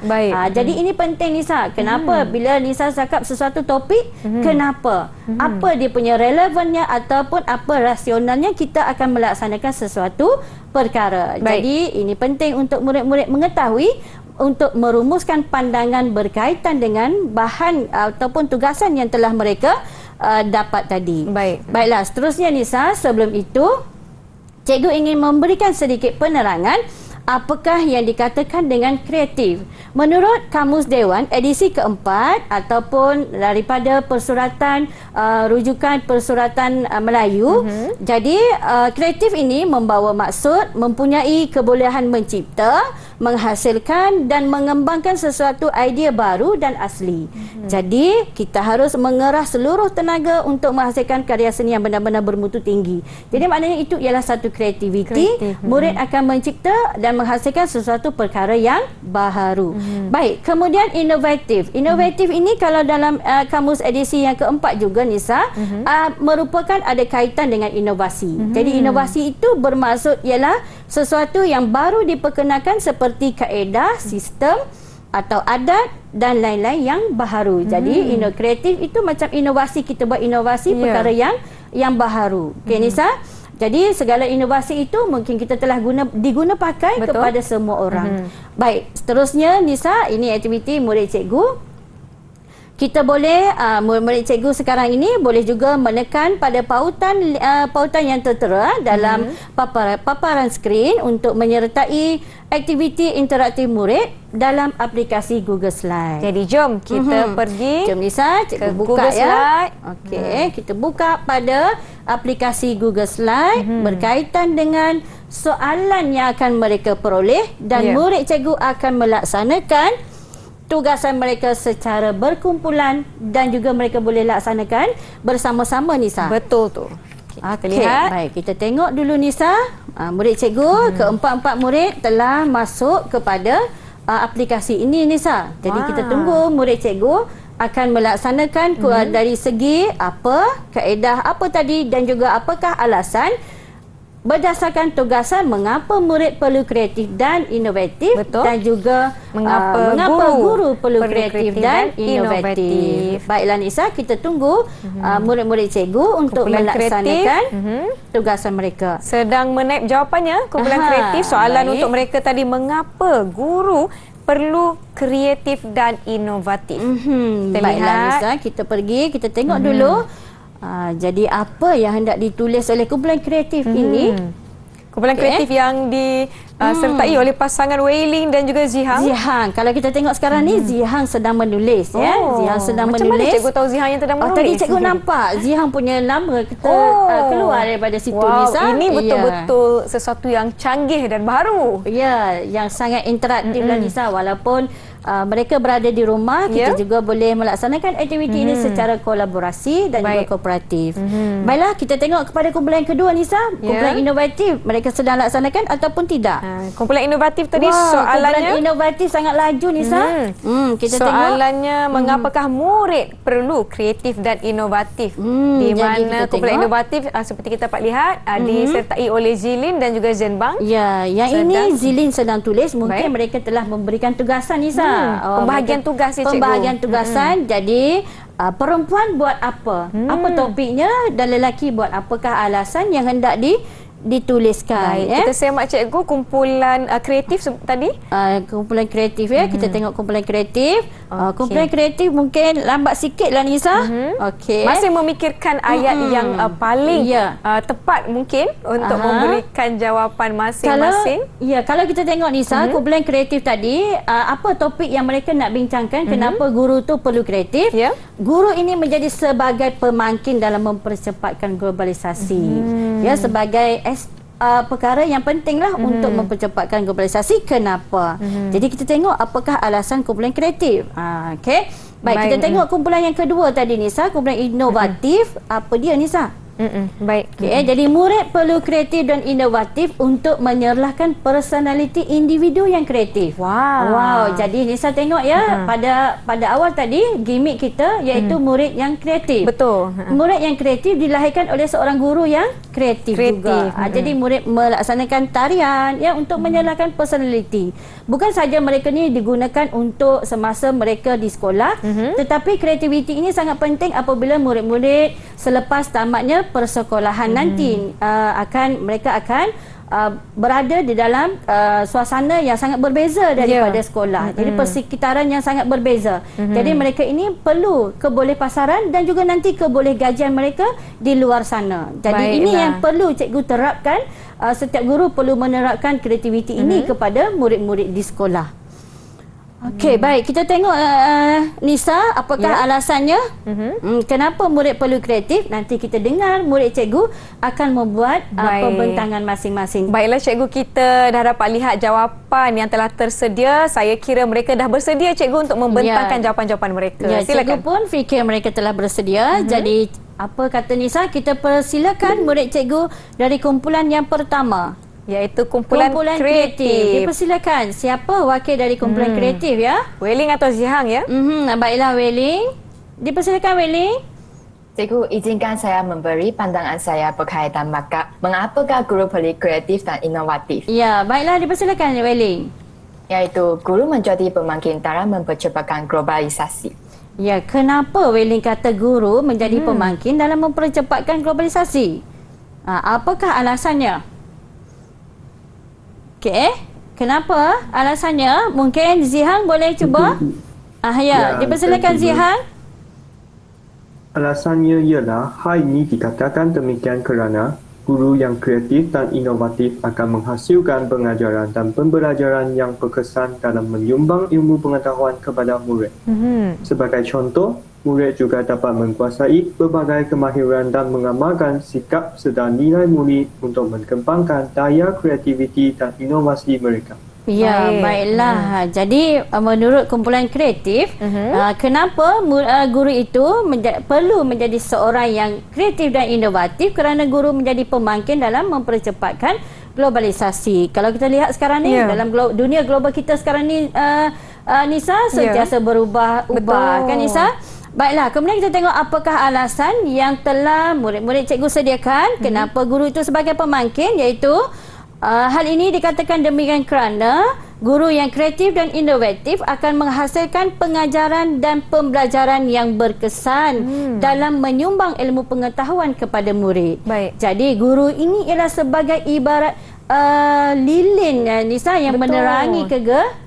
Jadi ini penting Nisa. Kenapa bila Nisa cakap sesuatu topik, kenapa? Apa dia punya relevannya ataupun apa rasionalnya kita akan melaksanakan sesuatu perkara. Jadi ini penting untuk murid-murid mengetahui untuk merumuskan pandangan berkaitan dengan bahan ataupun tugasan yang telah mereka dapat tadi. Baiklah, seterusnya Nisa, sebelum itu cikgu ingin memberikan sedikit penerangan apakah yang dikatakan dengan kreatif. Menurut Kamus Dewan edisi keempat ataupun daripada persuratan rujukan persuratan Melayu, jadi kreatif ini membawa maksud mempunyai kebolehan mencipta, menghasilkan dan mengembangkan sesuatu idea baru dan asli. Jadi kita harus mengerah seluruh tenaga untuk menghasilkan karya seni yang benar-benar bermutu tinggi. Jadi maknanya itu ialah satu kreativiti. Murid akan mencipta dan menghasilkan sesuatu perkara yang baharu. Baik, kemudian inovatif. Inovatif ini kalau dalam kamus edisi yang keempat juga Nisa, merupakan ada kaitan dengan inovasi. Jadi inovasi itu bermaksud ialah sesuatu yang baru diperkenalkan seperti kaedah, sistem atau adat dan lain-lain yang baharu. Jadi kreatif itu macam inovasi, kita buat inovasi perkara yang baharu. Okey Nisa. Jadi segala inovasi itu mungkin kita telah diguna pakai kepada semua orang. Baik, seterusnya Nisa, ini aktiviti murid cikgu. Kita boleh murid cikgu sekarang ini boleh juga menekan pada pautan yang tertera dalam paparan skrin untuk menyertai aktiviti interaktif murid dalam aplikasi Google Slide. Jadi jom kita pergi. Jom Nisa, cikgu buka Google ya. Slide. Okey, kita buka pada aplikasi Google Slide berkaitan dengan soalan yang akan mereka peroleh dan murid cikgu akan melaksanakan tugasan mereka secara berkumpulan dan juga mereka boleh laksanakan bersama-sama Nisa. Betul tu. Kita lihat. Baik, kita tengok dulu Nisa. Murid cikgu, keempat-empat murid telah masuk kepada aplikasi ini, Nisa. Jadi kita tunggu murid cikgu akan melaksanakan dari segi apa, kaedah apa tadi dan juga apakah alasan berdasarkan tugasan mengapa murid perlu kreatif dan inovatif. Betul. Dan juga mengapa guru perlu kreatif dan inovatif. Baiklah Nisa, kita tunggu murid-murid cikgu untuk Kumpulan melaksanakan tugasan mereka. Sedang menaip jawapannya kumpulan kreatif. Soalan untuk mereka tadi, mengapa guru perlu kreatif dan inovatif? Kita Baiklah lihat. Nisa, kita pergi, kita tengok dulu. Jadi apa yang hendak ditulis oleh kumpulan kreatif ini? Kumpulan kreatif yang disertai oleh pasangan Wei Ling dan juga Zihang. Zihang. Kalau kita tengok sekarang ni, Zihang sedang menulis. Zihang sedang Macam menulis. mana cikgu tahu Zihang yang sedang menulis? Tadi cikgu nampak Zihang punya nama keluar daripada situ, Nisa. Ini betul-betul sesuatu yang canggih dan baru. Ya, yang sangat interaktif lah Nisa. Walaupun mereka berada di rumah, kita juga boleh melaksanakan aktiviti ini secara kolaborasi dan juga kooperatif. Baiklah, kita tengok kepada kumpulan kedua, Nisa. Kumpulan inovatif, mereka sedang laksanakan ataupun tidak? Kumpulan inovatif tadi soalannya. Kumpulan inovatif sangat laju, Nisa. Kita soalannya, mengapakah murid perlu kreatif dan inovatif? Di mana kumpulan inovatif seperti kita dapat lihat disertai oleh Zilin dan juga Zenbang. Ya, yang ini Zilin sedang tulis. Mungkin mereka telah memberikan tugasan, Nisa. Pembahagian tugas ni, cikgu. Pembahagian tugasan. Jadi perempuan buat apa? Apa topiknya dan lelaki buat apakah alasan yang hendak dituliskan. Kita semak cikgu kumpulan kreatif tadi. Kumpulan kreatif ya. Kita tengok kumpulan kreatif. Kumpulan kreatif mungkin lambat sikit lah, Nisa. Masih memikirkan ayat yang paling tepat mungkin untuk memberikan jawapan masing-masing. Kalau kita tengok, Nisa, kumpulan kreatif tadi, apa topik yang mereka nak bincangkan, kenapa guru tu perlu kreatif. Guru ini menjadi sebagai pemangkin dalam mempercepatkan globalisasi. Ya, sebagai perkara yang pentinglah untuk mempercepatkan globalisasi. Kenapa? Jadi kita tengok apakah alasan kumpulan kreatif. Baik, kita tengok kumpulan yang kedua tadi, Nisa, kumpulan inovatif. Apa dia, Nisa? Baik. Jadi murid perlu kreatif dan inovatif untuk menyerlahkan personaliti individu yang kreatif. Wow. Jadi Nisa tengok ya, pada awal tadi gimmick kita iaitu murid yang kreatif. Betul. Murid yang kreatif dilahirkan oleh seorang guru yang kreatif juga. Jadi murid melaksanakan tarian ya untuk menyerlahkan personaliti. Bukan saja mereka ni digunakan untuk semasa mereka di sekolah, tetapi kreativiti ini sangat penting apabila murid-murid selepas tamatnya persekolahan nanti mereka akan berada di dalam suasana yang sangat berbeza daripada sekolah. Jadi persekitaran yang sangat berbeza. Jadi mereka ini perlu kebolehpasaran dan juga nanti kebolehgajian mereka di luar sana. Jadi ini yang perlu cikgu terapkan. Setiap guru perlu menerapkan kreativiti ini kepada murid-murid di sekolah. Okey, baik. Kita tengok Nisa, apakah alasannya? Kenapa murid perlu kreatif? Nanti kita dengar murid cikgu akan membuat pembentangan masing-masing. Baiklah cikgu, kita dah dapat lihat jawapan yang telah tersedia. Saya kira mereka dah bersedia, cikgu, untuk membentangkan jawapan-jawapan mereka. Ya, silakan. Cikgu pun fikir mereka telah bersedia. Jadi apa kata Nisa? Kita persilakan murid cikgu dari kumpulan yang pertama, iaitu kumpulan kreatif. Dipersilakan. Siapa wakil dari kumpulan kreatif ya? Wei Ling atau Zihang ya? Baiklah, Wei Ling. Dipersilakan, Wei Ling. Cikgu, izinkan saya memberi pandangan saya berkaitan mengapakah guru perlu kreatif dan inovatif. Ya, baiklah, dipersilakan, Wei Ling. Iaitu guru menjadi pemangkin dalam mempercepatkan globalisasi. Ya, kenapa Wei Ling kata guru menjadi pemangkin dalam mempercepatkan globalisasi? Apakah alasannya? Kenapa alasannya? Mungkin Zihang boleh cuba? Dipersilakan Zihang. Alasannya ialah hal ini dikatakan demikian kerana guru yang kreatif dan inovatif akan menghasilkan pengajaran dan pembelajaran yang berkesan dalam menyumbang ilmu pengetahuan kepada murid. Sebagai contoh, murid juga dapat menguasai berbagai kemahiran dan mengamalkan sikap serta nilai murid untuk mengembangkan daya kreativiti dan inovasi mereka. Ya, baiklah. Jadi menurut kumpulan kreatif, kenapa guru itu perlu menjadi seorang yang kreatif dan inovatif? Kerana guru menjadi pemangkin dalam mempercepatkan globalisasi. Kalau kita lihat sekarang ni dalam dunia global kita sekarang ni Nisa sentiasa berubah-ubah kan Nisa? Baiklah, kemudian kita tengok apakah alasan yang telah murid-murid cikgu sediakan kenapa guru itu sebagai pemangkin, iaitu hal ini dikatakan demikian kerana guru yang kreatif dan inovatif akan menghasilkan pengajaran dan pembelajaran yang berkesan dalam menyumbang ilmu pengetahuan kepada murid. Baik. Jadi guru ini ialah sebagai ibarat lilin Nisa yang menerangi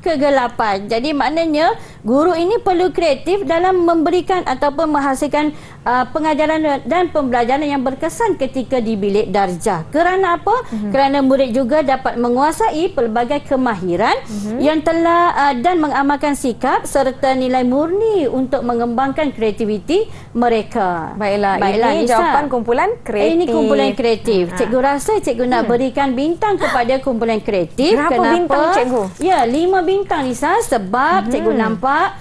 kegelapan. Jadi maknanya guru ini perlu kreatif dalam memberikan ataupun menghasilkan pengajaran dan pembelajaran yang berkesan ketika di bilik darjah. Kerana apa? Kerana murid juga dapat menguasai pelbagai kemahiran yang telah dan mengamalkan sikap serta nilai murni untuk mengembangkan kreativiti mereka. Baiklah, ini Nisa, jawapan kumpulan kreatif. Ini kumpulan kreatif. Cikgu rasa cikgu nak berikan bintang kepada kumpulan kreatif. Berapa bintang, cikgu? Ya, 5 bintang Nisa, sebab cikgu nampak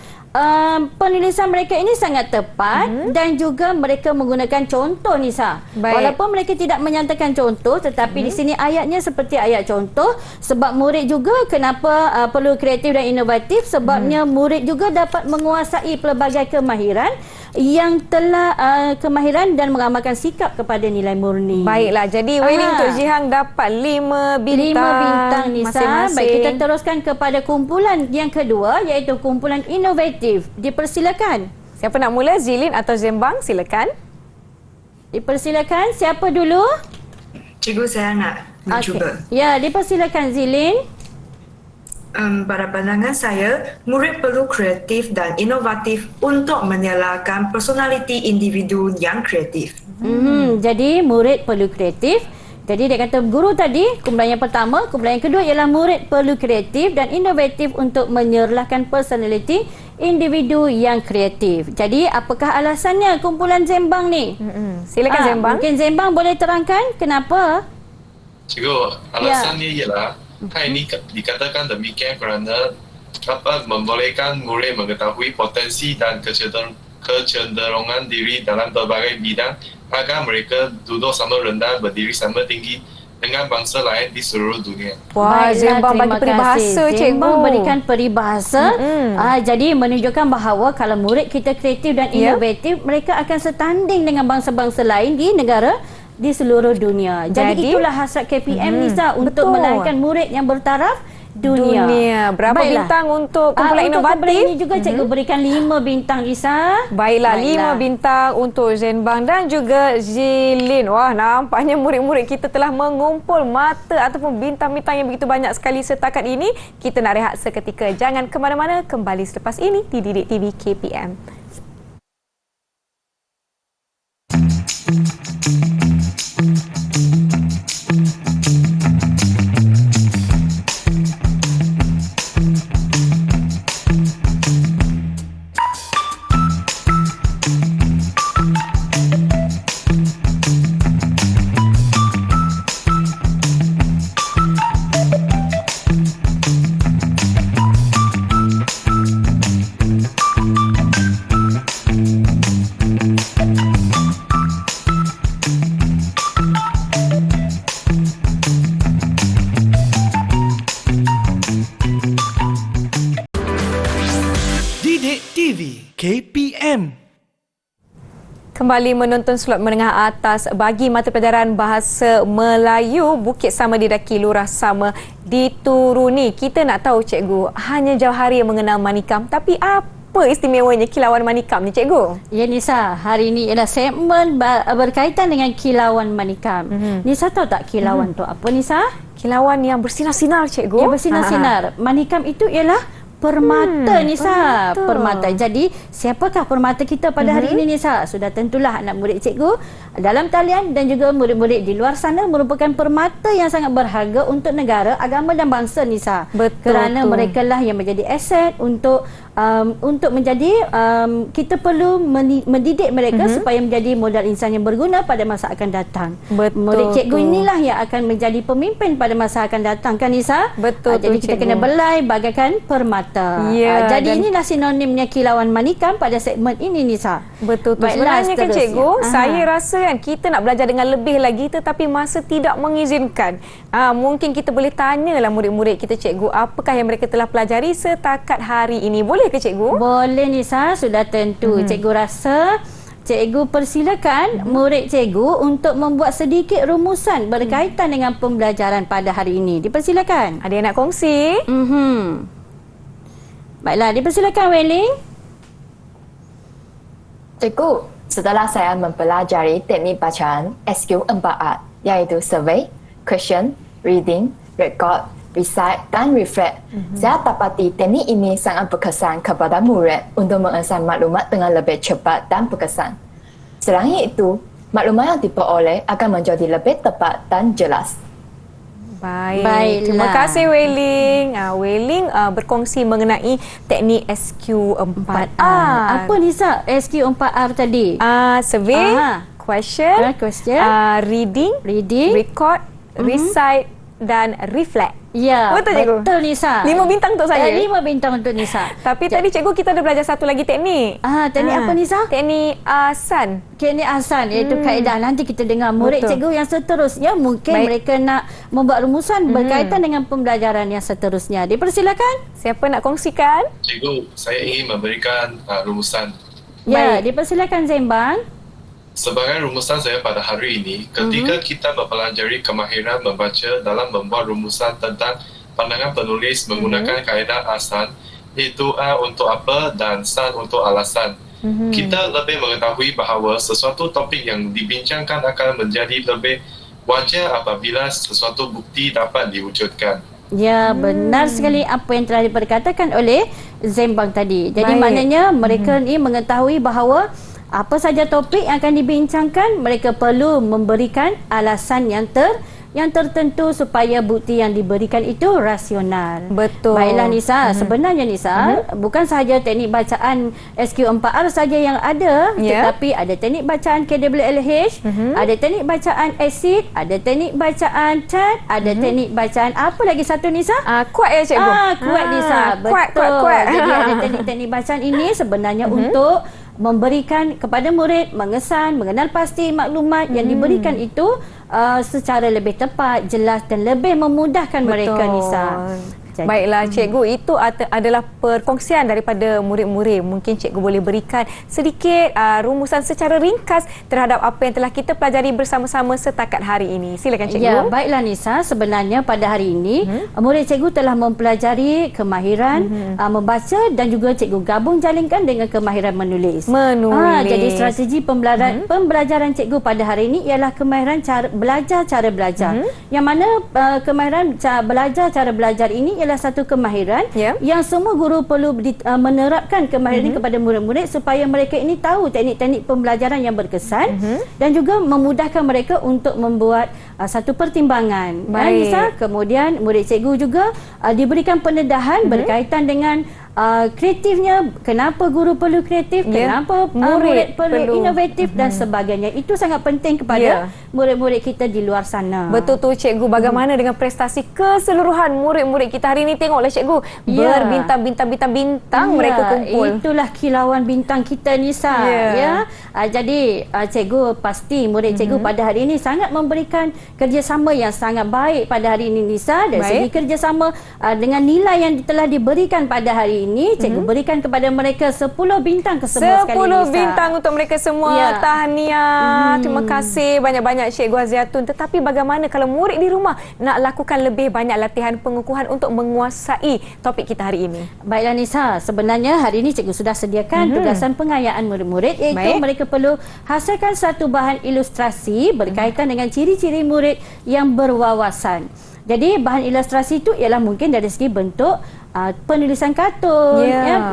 penulisan mereka ini sangat tepat dan juga mereka menggunakan contoh Nisa. Baik. Walaupun mereka tidak menyatakan contoh, tetapi di sini ayatnya seperti ayat contoh, sebab murid juga kenapa perlu kreatif dan inovatif, sebabnya murid juga dapat menguasai pelbagai kemahiran yang telah kemahiran dan mengamalkan sikap kepada nilai murni. Baiklah, jadi Wening Tok Jihang dapat 5 bintang. 5 bintang Nisa. Masing-masing. Baik, kita teruskan kepada kumpulan yang kedua, iaitu kumpulan inovatif. Dipersilakan. Siapa nak mula, Zilin atau Zembang? Silakan. Dipersilakan. Siapa dulu? Cikgu, saya nak mencuba. Ya, dipersilakan Zilin. Pada pandangan saya, murid perlu kreatif dan inovatif untuk menyalakan personaliti individu yang kreatif. Jadi murid perlu kreatif. Jadi dia kata guru tadi, kumpulan yang pertama, kumpulan yang kedua ialah murid perlu kreatif dan inovatif untuk menyerlahkan personaliti individu yang kreatif. Jadi apakah alasannya kumpulan Zembang ni? Silakan Zembang. Mungkin Zembang boleh terangkan kenapa? Cikgu, alasannya ialah hal ini dikatakan demikian kerana dapat membolehkan murid mengetahui potensi dan kecenderungan diri dalam berbagai bidang agar mereka duduk sama rendah, berdiri sama tinggi dengan bangsa lain di seluruh dunia. Wah, Baiklah, Zembang bagi terima peribahasa, kasih. cikgu. Zembang berikan peribahasa. Jadi menunjukkan bahawa kalau murid kita kreatif dan inovatif, mereka akan setanding dengan bangsa-bangsa lain di negara di seluruh dunia. Jadi itulah hasrat KPM Nisa untuk melahirkan murid yang bertaraf dunia. Berapa Baiklah. bintang untuk kumpulan Untuk kumpulan inovatif? ini juga cikgu berikan 5 bintang Nisa. Baiklah, 5 bintang untuk Zembang dan juga Zilin. Wah, nampaknya murid-murid kita telah mengumpul mata ataupun bintang-bintang yang begitu banyak sekali setakat ini. Kita nak rehat seketika. Jangan ke mana-mana, kembali selepas ini di Didik TV KPM. Didik TV KPM. Kembali menonton slot menengah atas bagi mata pelajaran Bahasa Melayu Bukit Sama didaki Lurah Sama dituruni. Kita nak tahu cikgu, hanya jauh hari yang mengenal Manikam, tapi apa istimewanya kilauan Manikam ni cikgu? Ya Nisa, hari ini ialah segmen berkaitan dengan kilauan Manikam. Nisa tahu tak kilauan tu apa Nisa? Kilauan yang bersinar-sinar cikgu. Ya, bersinar-sinar. Manikam itu ialah permata Nisa. Permata. Jadi siapakah permata kita pada hari ini Nisa? Sudah tentulah anak murid cikgu dalam talian dan juga murid-murid di luar sana merupakan permata yang sangat berharga untuk negara, agama dan bangsa Nisa. Betul. Kerana mereka lah yang menjadi aset untuk menjadi kita perlu mendidik mereka supaya menjadi modal insan yang berguna pada masa akan datang. Betul. Murid cikgu inilah yang akan menjadi pemimpin pada masa akan datang kan Nisa? Betul Jadi kita cikgu. kena belai bagaikan permata. mata. Ya, Jadi dan inilah sinonimnya kilauan manikam pada segmen ini, Nisa. betul tu. Baiklah, Sebenarnya kan seterusnya. cikgu, saya rasa kan kita nak belajar dengan lebih lagi tetapi masa tidak mengizinkan. Mungkin kita boleh tanyalah murid-murid kita cikgu, apakah yang mereka telah pelajari setakat hari ini. Boleh ke cikgu? Boleh, Nisa, sudah tentu. Cikgu rasa cikgu persilakan murid cikgu untuk membuat sedikit rumusan berkaitan dengan pembelajaran pada hari ini. Dipersilakan. Ada yang nak kongsi? Baiklah, dipersilakan Weling. Cikgu, setelah saya mempelajari teknik bacaan SQ4R, iaitu survey, question, reading, record, recite dan reflect, saya dapati teknik ini sangat berkesan kepada murid untuk mengesan maklumat dengan lebih cepat dan berkesan. Selain itu, maklumat yang diperoleh akan menjadi lebih tepat dan jelas. Baiklah. Terima kasih Weling. Weling berkongsi mengenai teknik SQ4R. Apa Nisa SQ4R tadi? Survey, question, reading, record, recite dan reflect. Ya, betul cikgu? Betul, Nisa. 5 bintang untuk saya. 5 bintang untuk Nisa. Tapi tadi cikgu kita ada belajar satu lagi teknik. Teknik apa, Nisa? Teknik asan. Teknik asan, iaitu kaedah. Nanti kita dengar murid cikgu yang seterusnya. Mungkin mereka nak membuat rumusan berkaitan dengan pembelajaran yang seterusnya. Dipersilakan. Siapa nak kongsikan? Cikgu, saya ingin memberikan rumusan. Ya, dipersilakan Zembang. Sebagai rumusan saya pada hari ini, ketika kita mempelajari kemahiran membaca dalam membuat rumusan tentang pandangan penulis menggunakan kaedah asan, iaitu A untuk apa dan san untuk alasan. Kita lebih mengetahui bahawa sesuatu topik yang dibincangkan akan menjadi lebih wajar apabila sesuatu bukti dapat diwujudkan. Ya, benar sekali apa yang telah diperkatakan oleh Zembang tadi. Jadi maknanya mereka ni mengetahui bahawa apa saja topik yang akan dibincangkan, mereka perlu memberikan alasan yang tertentu supaya bukti yang diberikan itu rasional. Betul. Baiklah Nisa, sebenarnya Nisa, bukan sahaja teknik bacaan SQ4R saja yang ada, tetapi ada teknik bacaan KWLH, ada teknik bacaan ACID, ada teknik bacaan CHAT, ada teknik bacaan apa lagi satu Nisa? Kuat ya cikgu? Kuat Nisa, betul. Kuat. Jadi ada teknik-teknik bacaan ini sebenarnya untuk memberikan kepada murid mengesan, mengenal pasti maklumat yang diberikan itu secara lebih tepat, jelas dan lebih memudahkan mereka, Nisa. Baiklah cikgu, itu adalah perkongsian daripada murid-murid. Mungkin cikgu boleh berikan sedikit rumusan secara ringkas terhadap apa yang telah kita pelajari bersama-sama setakat hari ini. Silakan cikgu. Ya, baiklah Nisa, sebenarnya pada hari ini murid cikgu telah mempelajari kemahiran membaca dan juga cikgu gabung jalinkan dengan kemahiran menulis. Jadi strategi pembelajaran cikgu pada hari ini ialah kemahiran cara belajar. Yang mana kemahiran cara belajar ini ialah satu kemahiran yang semua guru perlu menerapkan kemahiran ini kepada murid-murid supaya mereka ini tahu teknik-teknik pembelajaran yang berkesan dan juga memudahkan mereka untuk membuat satu pertimbangan. Nisa, kemudian murid cikgu juga diberikan pendedahan berkaitan dengan kreatifnya, kenapa guru perlu kreatif, kenapa murid perlu inovatif dan sebagainya. Itu sangat penting kepada murid-murid kita di luar sana. Betul tu cikgu. Bagaimana dengan prestasi keseluruhan murid-murid kita hari ini? Tengoklah cikgu, berbintang-bintang mereka kumpul. Itulah kilauan bintang kita, Nisa. Jadi cikgu pasti murid cikgu pada hari ini sangat memberikan kerjasama yang sangat baik pada hari ini, Nisa. Dari segi kerjasama dengan nilai yang telah diberikan pada hari ini, cikgu berikan kepada mereka 10 bintang ke semua sekali, Nisa. 10 bintang untuk mereka semua. Tahniah. Terima kasih banyak-banyak Cikgu Aziatun. Tetapi bagaimana kalau murid di rumah nak lakukan lebih banyak latihan pengukuhan untuk menguasai topik kita hari ini? Baiklah Nisa, sebenarnya hari ini cikgu sudah sediakan tugasan pengayaan murid-murid, iaitu mereka perlu hasilkan satu bahan ilustrasi berkaitan dengan ciri-ciri murid yang berwawasan. Jadi bahan ilustrasi itu ialah mungkin dari segi bentuk penulisan kartun,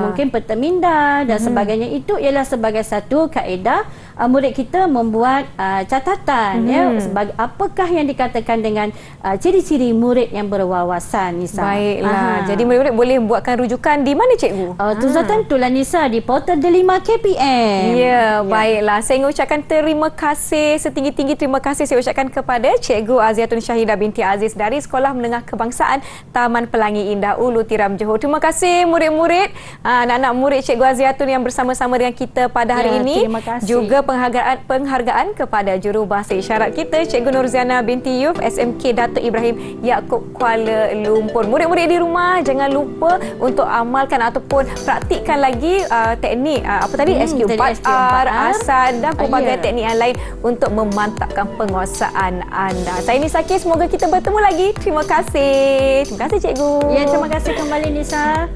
mungkin peta minda dan sebagainya. Itu ialah sebagai satu kaedah murid kita membuat catatan ya sebagai apakah yang dikatakan dengan ciri-ciri murid yang berwawasan, Nisa. Baiklah. Jadi murid-murid boleh buatkan rujukan di mana cikgu? Tentulah Nisa di portal Delima KPM. Ya, baiklah. Saya ingin ucapkan terima kasih, setinggi-tinggi terima kasih saya ucapkan kepada Cikgu Aziatun Syahidah binti Aziz dari Sekolah Menengah Kebangsaan Taman Pelangi Indah Ulu Tiram Johor. Terima kasih murid-murid, anak-anak murid Cikgu Aziatun yang bersama-sama dengan kita pada hari ini. Terima kasih. Juga penghargaan kepada jurubahasa isyarat kita Cikgu Nurziana binti Yuf SMK Datuk Ibrahim Yaakob Kuala Lumpur. Murid-murid di rumah jangan lupa untuk amalkan ataupun praktikkan lagi teknik SQ4R, ASAN dan pelbagai teknik yang lain untuk memantapkan penguasaan anda. Saya Nisa K, semoga kita bertemu lagi. Terima kasih. Terima kasih cikgu. Ya, terima kasih kembali Nisa.